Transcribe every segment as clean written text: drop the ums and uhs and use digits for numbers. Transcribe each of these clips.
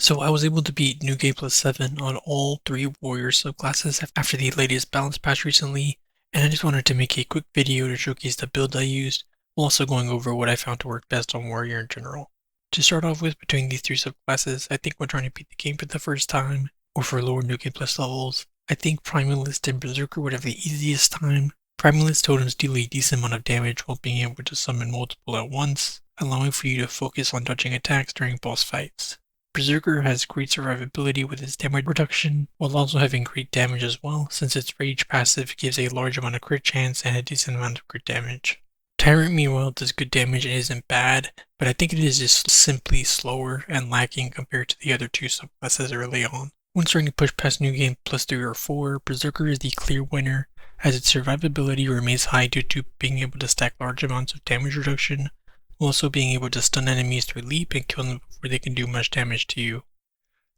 So I was able to beat New Game Plus 7 on all 3 Warrior subclasses after the latest balance patch recently, and I just wanted to make a quick video to showcase the build I used, while also going over what I found to work best on Warrior in general. To start off with, between these 3 subclasses, I think when trying to beat the game for the first time, or for lower New Game Plus levels, I think Primalist and Berserker would have the easiest time. Primalist totems deal a decent amount of damage while being able to summon multiple at once, allowing for you to focus on dodging attacks during boss fights. Berserker has great survivability with its damage reduction, while also having great damage as well, since its rage passive gives a large amount of crit chance and a decent amount of crit damage. Tyrant meanwhile does good damage and isn't bad, but I think it is just simply slower and lacking compared to the other 2 subclasses early on. When starting to push past New Game Plus 3 or 4, Berserker is the clear winner, as its survivability remains high due to being able to stack large amounts of damage reduction, while also being able to stun enemies through leap and kill them before they can do much damage to you.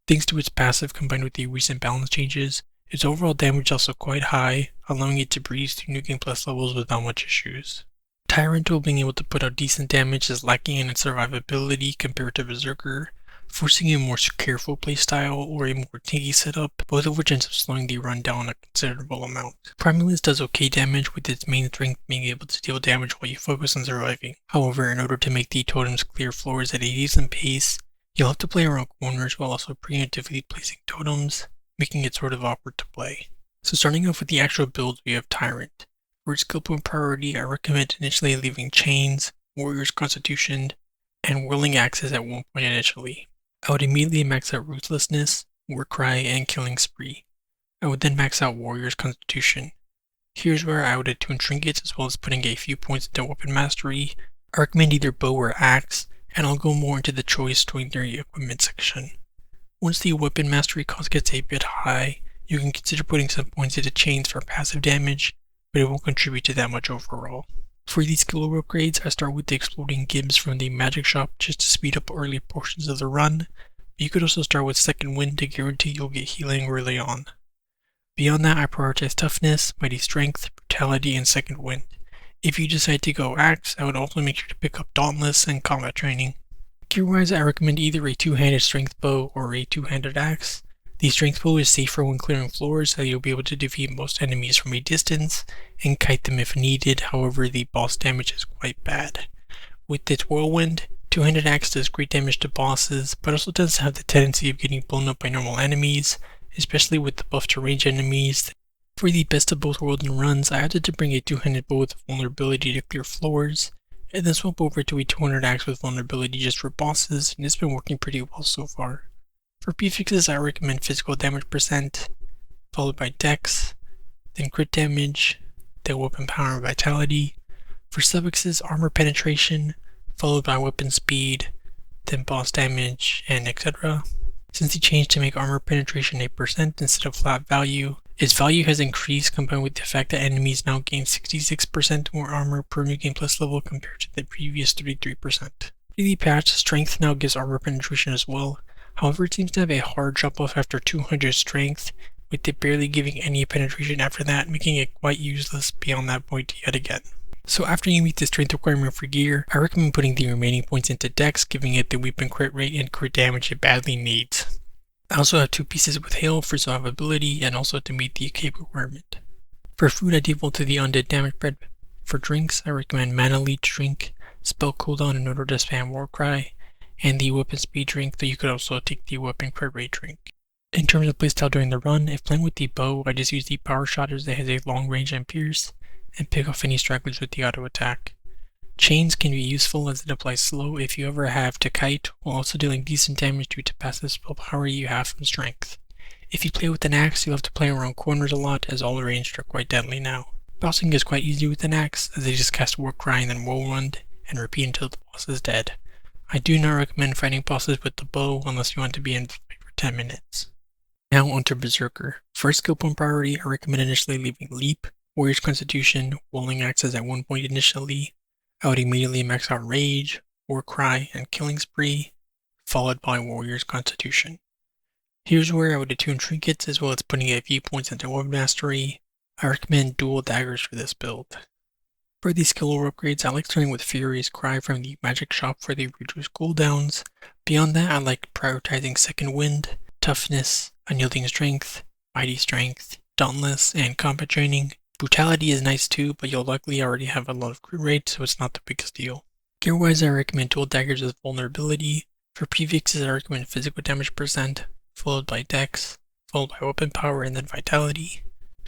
Thanks to its passive combined with the recent balance changes, its overall damage is also quite high, allowing it to breeze through New Game Plus levels without much issues. Tyrant Build being able to put out decent damage is lacking in its survivability compared to Berserker, forcing a more careful playstyle or a more tanky setup, both of which ends up slowing the run down a considerable amount. Primalist does okay damage with its main strength being able to deal damage while you focus on surviving. However, in order to make the totems clear floors at a decent pace, you'll have to play around corners while also preemptively placing totems, making it sort of awkward to play. So starting off with the actual build, we have Tyrant. For its skill point priority, I recommend initially leaving Chains, Warrior's Constitution, and Whirling Axes at one point initially. I would immediately max out Ruthlessness, Warcry, and Killing Spree. I would then max out Warrior's Constitution. Here's where I would attune trinkets as well as putting a few points into Weapon Mastery. I recommend either Bow or Axe, and I'll go more into the choice during the equipment section. Once the Weapon Mastery cost gets a bit high, you can consider putting some points into Chains for passive damage, but it won't contribute to that much overall. For these skill upgrades, I start with the Exploding Gibbs from the Magic Shop just to speed up early portions of the run, but you could also start with Second Wind to guarantee you'll get healing early on. Beyond that, I prioritize Toughness, Mighty Strength, Brutality, and Second Wind. If you decide to go Axe, I would also make sure to pick up Dauntless and Combat Training. Gear-wise, I recommend either a 2-handed Strength Bow or a 2-handed Axe. The Strength Bow is safer when clearing floors, so you'll be able to defeat most enemies from a distance and kite them if needed, however the boss damage is quite bad. With its Whirlwind, 2-handed Axe does great damage to bosses, but also tends to have the tendency of getting blown up by normal enemies, especially with the buff to range enemies. For the best of both worlds and runs, I opted to bring a 2-handed bow with vulnerability to clear floors, and then swap over to a 200 Axe with vulnerability just for bosses, and it's been working pretty well so far. For prefixes, I recommend physical damage percent, followed by dex, then crit damage, then weapon power and vitality. For suffixes, armor penetration, followed by weapon speed, then boss damage, and etc. Since he changed to make armor penetration a percent instead of flat value, its value has increased combined with the fact that enemies now gain 66% more armor per New Game Plus level compared to the previous 33%. The patch strength now gives armor penetration as well. However, it seems to have a hard drop off after 200 strength, with it barely giving any penetration after that, making it quite useless beyond that point yet again. So after you meet the strength requirement for gear, I recommend putting the remaining points into dex, giving it the weapon crit rate and crit damage it badly needs. I also have 2 pieces with hail for survivability and also to meet the cape requirement. For food, I default to the undead damage bread. For drinks, I recommend Mana Leech drink, spell cooldown in order to spam Warcry, and the weapon speed drink, though you could also take the weapon crit rate drink. In terms of playstyle during the run, if playing with the bow, I just use the power shot as it has a long range and pierce, and pick off any stragglers with the auto attack. Chains can be useful as it applies slow if you ever have to kite, while also dealing decent damage due to passive spell power you have from strength. If you play with an axe, you'll have to play around corners a lot as all ranged are quite deadly now. Bossing is quite easy with an axe, as they just cast Warcry and then Whirlwind, and repeat until the boss is dead. I do not recommend fighting bosses with the bow unless you want to be in the fight for 10 minutes. Now onto Berserker. For skill point priority, I recommend initially leaving Leap, Warrior's Constitution, Whirling Axes at one point initially. I would immediately max out Rage, Warcry, and Killing Spree, followed by Warrior's Constitution. Here's where I would attune trinkets as well as putting a few points into Weapon Mastery. I recommend dual daggers for this build. For these skill upgrades, I like starting with Furious Cry from the magic shop for the reduced cooldowns. Beyond that, I like prioritizing Second Wind, Toughness, Unyielding Strength, Mighty Strength, Dauntless, and Combat Training. Brutality is nice too, but you'll likely already have a lot of crit rate, so it's not the biggest deal. Gear-wise, I recommend Dual Daggers with Vulnerability. For prefixes, I recommend Physical Damage percent, followed by Dex, followed by Weapon Power, and then Vitality.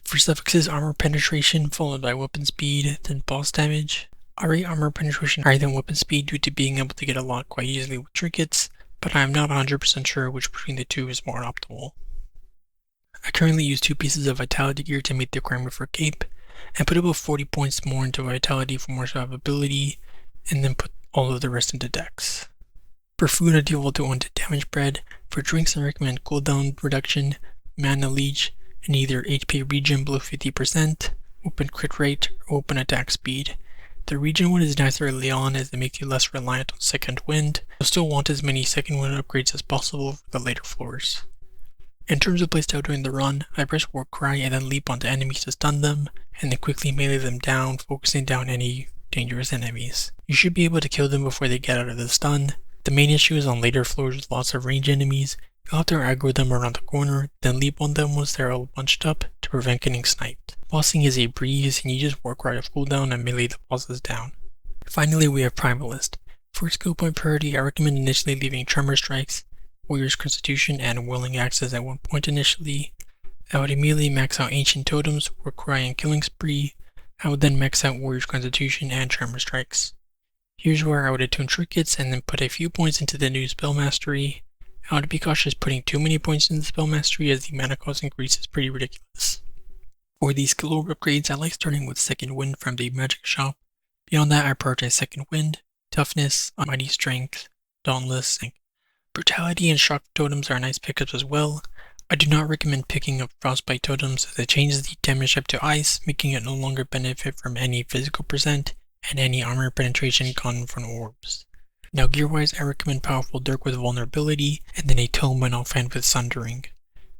For suffixes, Armor Penetration, followed by Weapon Speed, then Boss Damage. I rate Armor Penetration higher than Weapon Speed due to being able to get a lot quite easily with trinkets, but I am not 100% sure which between the two is more optimal. I currently use 2 pieces of Vitality Gear to meet the requirement for Cape, and put about 40 points more into Vitality for more survivability, and then put all of the rest into Dex. For food, I default to 1 to Damage Bread. For drinks, I recommend Cooldown Reduction, Mana Leech, and either HP regen below 50%, open crit rate, or open attack speed. The regen one is nice early on as it makes you less reliant on Second Wind. You'll still want as many Second Wind upgrades as possible for the later floors. In terms of playstyle during the run, I press War Cry and then leap onto enemies to stun them, and then quickly melee them down, focusing down any dangerous enemies. You should be able to kill them before they get out of the stun. The main issue is on later floors with lots of range enemies. You'll have to aggro them around the corner, then leap on them once they're all bunched up to prevent getting sniped. Bossing is a breeze, and you just work right off cooldown and melee the bosses down. Finally, we have Primalist. For skill point priority, I recommend initially leaving Tremor Strikes, Warrior's Constitution, and Whirling Axes at 1 point initially. I would immediately max out Ancient Totems, War Cry, and Killing Spree. I would then max out Warrior's Constitution and Tremor Strikes. Here's where I would attune Trinkets and then put a few points into the new Spell Mastery. I would be cautious putting too many points into the Spell Mastery as the mana cost increase is pretty ridiculous. For these skill upgrades, I like starting with Second Wind from the Magic Shop. Beyond that, I prioritize Second Wind, Toughness, Mighty Strength, Dauntless, and Brutality and Shock Totems are nice pickups as well. I do not recommend picking up Frostbite Totems as it changes the damage type to Ice, making it no longer benefit from any physical percent and any armor penetration gotten from orbs. Now gear-wise, I recommend Powerful Dirk with Vulnerability, and then a Tome and Offhand with Sundering.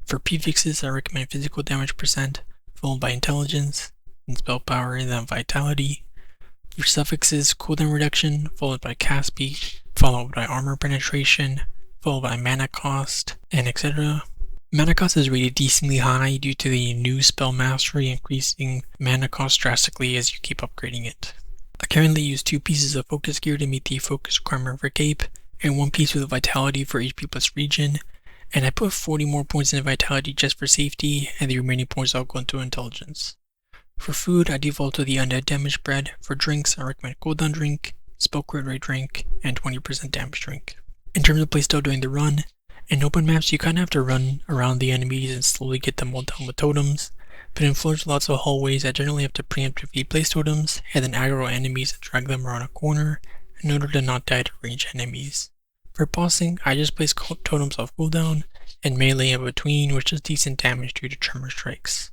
For prefixes, I recommend Physical Damage percent, followed by Intelligence, then Spell Power, and then Vitality. For suffixes, Cooldown Reduction, followed by Cast Speed, followed by Armor Penetration, followed by Mana Cost, and etc. Mana Cost is rated decently high due to the new Spell Mastery increasing mana cost drastically as you keep upgrading it. I currently use 2 pieces of Focus Gear to meet the focus requirement for Cape, and 1 piece with Vitality for HP plus Regen, and I put 40 more points into Vitality just for safety, and the remaining points I'll go into Intelligence. For food, I default to the Undead Damage Bread. For drinks, I recommend Cooldown Drink, Spell Crit Rate Drink, and 20% Damage Drink. In terms of playstyle during the run, in open maps you kinda have to run around the enemies and slowly get them all down with totems. But in floors with lots of hallways, I generally have to preemptively place totems, and then aggro enemies and drag them around a corner in order to not die to range enemies. For bossing, I just place totems off cooldown, and melee in between, which does decent damage due to Tremor Strikes.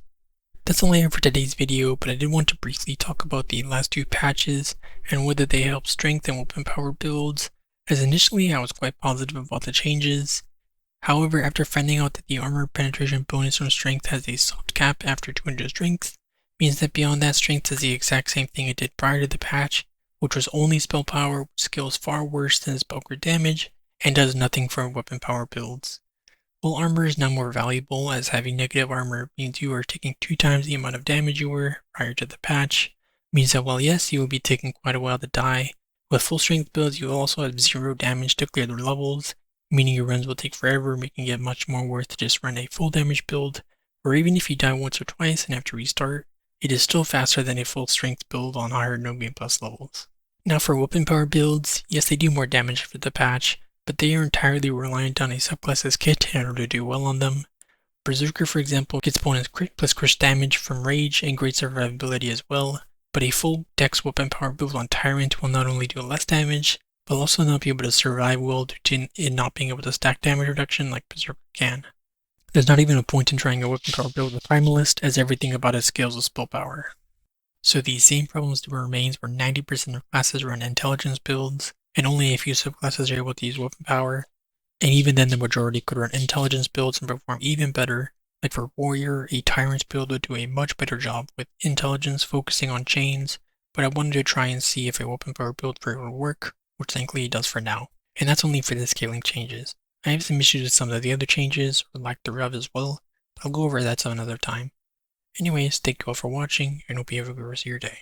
That's all I have for today's video, but I did want to briefly talk about the last 2 patches, and whether they help strength and weapon power builds, as initially I was quite positive about the changes. However, after finding out that the armor penetration bonus from strength has a soft cap after 200 strength, means that beyond that strength does the exact same thing it did prior to the patch, which was only spell power, which scales far worse than spell crit damage, and does nothing for weapon power builds. While armor is now more valuable, as having negative armor means you are taking 2 times the amount of damage you were prior to the patch, means that while yes, you will be taking quite a while to die, with full strength builds you will also have 0 damage to clear their levels, meaning your runs will take forever, making it much more worth to just run a full damage build, or even if you die once or twice and have to restart, it is still faster than a full strength build on higher no game plus levels. Now for weapon power builds, yes they do more damage after the patch, but they are entirely reliant on a subclasses kit in order to do well on them. Berserker, for example, gets bonus crit plus crit damage from rage and great survivability as well, but a full dex weapon power build on Tyrant will not only do less damage, but also not be able to survive well due to it not being able to stack damage reduction like Berserker can. There's not even a point in trying a weapon power build with Primalist, as everything about it scales with spell power. So these same problems do remains where 90% of classes run intelligence builds, and only a few subclasses are able to use weapon power, and even then the majority could run intelligence builds and perform even better. Like for Warrior, a Tyrant build would do a much better job with intelligence focusing on chains, but I wanted to try and see if a weapon power build for it would work, which thankfully it does for now. And that's only for the scaling changes. I have some issues with some of the other changes, or lack thereof as well, but I'll go over that some another time. Anyways, thank you all for watching, and hope you have a good rest of your day.